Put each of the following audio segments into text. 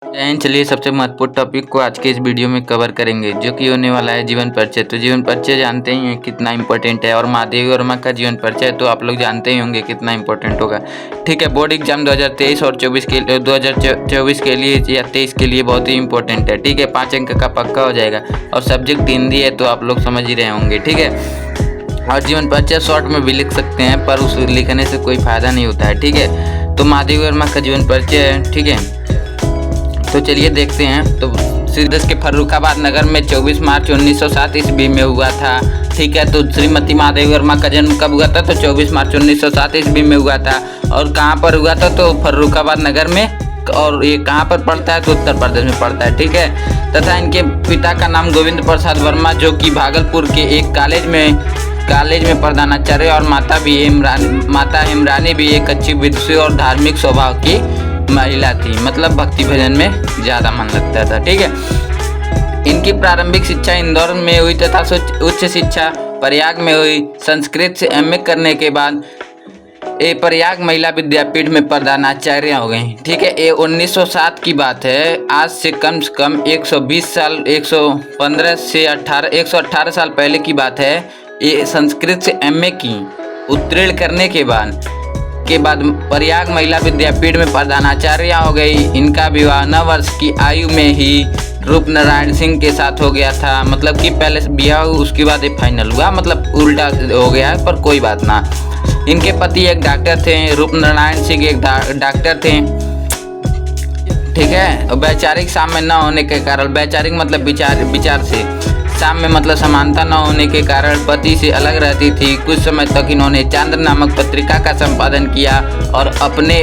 चलिए सबसे महत्वपूर्ण टॉपिक को आज के इस वीडियो में कवर करेंगे, जो कि होने वाला है जीवन परिचय। तो जीवन परिचय जानते ही हैं कितना इंपॉर्टेंट है, और महादेवी वर्मा का जीवन परिचय तो आप लोग जानते ही होंगे कितना इंपॉर्टेंट होगा। ठीक है, बोर्ड एग्जाम 2023 और 2024 के लिए या 23 के लिए बहुत ही इंपॉर्टेंट है। ठीक है, 5 अंक का पक्का हो जाएगा, और सब्जेक्ट हिंदी है तो आप लोग समझ ही रहे होंगे। ठीक है, और जीवन परिचय शॉर्ट में भी लिख सकते हैं, पर उस लिखने से कोई फायदा नहीं होता है। ठीक है, तो महादेवी वर्मा का जीवन परिचय है। ठीक है, तो चलिए देखते हैं। तो सिद्धस के फर्रुखाबाद नगर में 24 मार्च 1907 ईस्वी में हुआ था। ठीक है, तो श्रीमती महादेवी वर्मा का जन्म कब हुआ था? तो 24 मार्च 1907 ईस्वी में हुआ था। और कहाँ पर हुआ था? तो फर्रुखाबाद नगर में। और ये कहाँ पर पड़ता है? तो उत्तर प्रदेश में पड़ता है। ठीक है, तथा इनके पिता का नाम गोविंद प्रसाद वर्मा, जो कि भागलपुर के एक कॉलेज में प्रधानाचार्य, और माता हेमरानी भी एक अच्छी विदुषी और धार्मिक स्वभाव की महिला थी। मतलब भक्ति भजन में ज़्यादा मन लगता था। ठीक है, इनकी प्रारंभिक शिक्षा इंदौर में हुई तथा उच्च शिक्षा प्रयाग में हुई। संस्कृत से एमए करने के बाद ये प्रयाग महिला विद्यापीठ में प्रधानाचार्य हो गई। ठीक है, ये 1907 की बात है। आज से कम 120 साल 115 से 118 साल पहले की बात है। ये संस्कृत से एमए की उत्तीर्ण करने के बाद प्रयाग महिला विद्यापीठ में प्रधानाचार्य हो गई। इनका विवाह 9 वर्ष की आयु में ही रूपनारायण सिंह के साथ हो गया था। मतलब कि पहले ब्याह उसके बाद ये फाइनल हुआ, मतलब उल्टा हो गया है, पर कोई बात ना। इनके पति एक डॉक्टर थे, रूपनारायण सिंह एक डॉक्टर थे। ठीक है, वैचारिक साम्य न होने के कारण, वैचारिक मतलब विचार से, साम्य मतलब समानता न होने के कारण पति से अलग रहती थी। कुछ समय तक इन्होंने चांद्र नामक पत्रिका का संपादन किया और अपने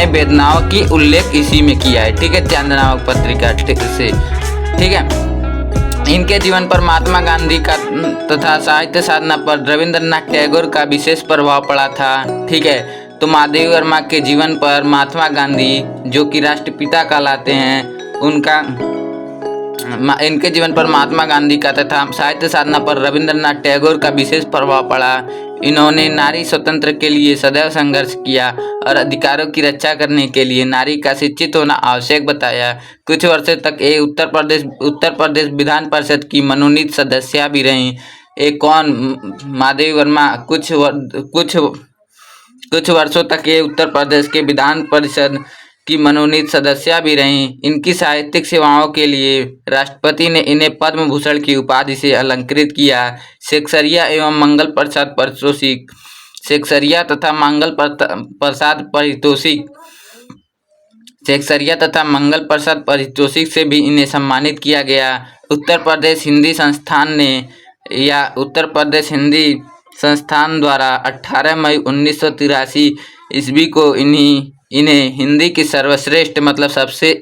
वेदनाओं की उल्लेख इसी में किया है। ठीक है, चांद्र नामक पत्रिका से। ठीक है, इनके जीवन पर महात्मा गांधी का तथा साहित्य साधना पर रविंद्रनाथ टैगोर का विशेष प्रभाव पड़ा था। ठीक है, तो महादेवी वर्मा के जीवन पर महात्मा गांधी, जो कि राष्ट्रपिता कहलाते हैं, इनके जीवन पर महात्मा गांधी का तथा साहित्य साधना पर रविंद्रनाथ टैगोर का विशेष प्रभाव पड़ा। इन्होंने नारी स्वतंत्र के लिए सदैव संघर्ष किया और अधिकारों की रक्षा करने के लिए नारी का शिक्षित होना आवश्यक बताया। कुछ वर्षों तक ये उत्तर प्रदेश विधान परिषद की मनोनीत सदस्य भी रहीं। महादेवी वर्मा कुछ वर्षों तक ये उत्तर प्रदेश के विधान परिषद की मनोनीत सदस्य भी रहीं। इनकी साहित्यिक सेवाओं के लिए राष्ट्रपति ने इन्हें पद्म भूषण की उपाधि से अलंकृत किया। सेक्सरिया एवं मंगल प्रसाद पारितोषिक, सेक्सरिया तथा मंगल प्रसाद पारितोषिक से भी इन्हें सम्मानित किया गया। उत्तर प्रदेश हिंदी संस्थान द्वारा 18 मई 1983 ईस्वी को इन्हें हिंदी की सर्वश्रेष्ठ, मतलब सबसे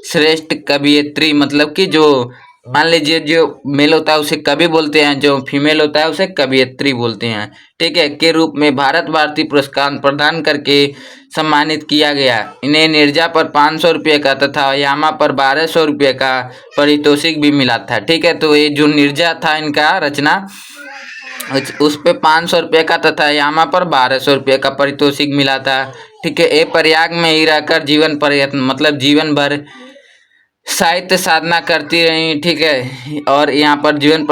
श्रेष्ठ कवियत्री, मतलब कि जो मान लीजिए जो मेल होता है उसे कवि बोलते हैं, जो फीमेल होता है उसे कवियत्री बोलते हैं। ठीक है, के रूप में भारत भारती पुरस्कार प्रदान करके सम्मानित किया गया। इन्हें नीरजा पर 500 रुपये का तथा यामा पर 1200 रुपये का पारितोषिक भी मिला था। ठीक है, तो ये जो नीरजा था इनका रचना, उस पे 500 रुपये का तथा यामा पर 1200 रुपये का पारितोषिक मिला था। ठीक है, ये प्रयाग में ही रहकर जीवन भर साहित्य साधना करती रही। ठीक है, और यहाँ पर जीवन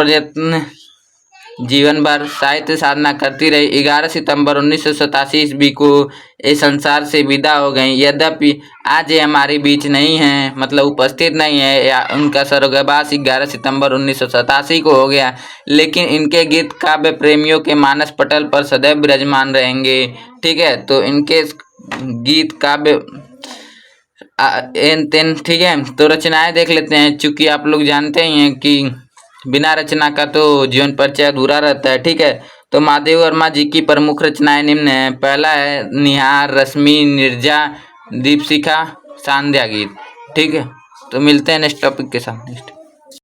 भर साहित्य साधना करती रही। 11 सितंबर 1987 ईस्वी को ये संसार से विदा हो गई। यद्यपि आज ये हमारे बीच नहीं है, मतलब उपस्थित नहीं है, या उनका स्वर्गवास 11 सितंबर 1987 को हो गया, लेकिन इनके गीत काव्य प्रेमियों के मानस पटल पर सदैव विराजमान रहेंगे। ठीक है, तो इनके गीत काव्य ठीक है, तो रचनाएं देख लेते हैं। चूँकि आप लोग जानते ही हैं कि बिना रचना का तो जीवन परिचय अधूरा रहता है। ठीक है, तो महादेवी वर्मा जी की प्रमुख रचनाएं निम्न हैं। पहला है निहार, रश्मि, नीरजा, दीपशिखा, सांध्या गीत। ठीक है, तो मिलते हैं नेक्स्ट टॉपिक के साथ।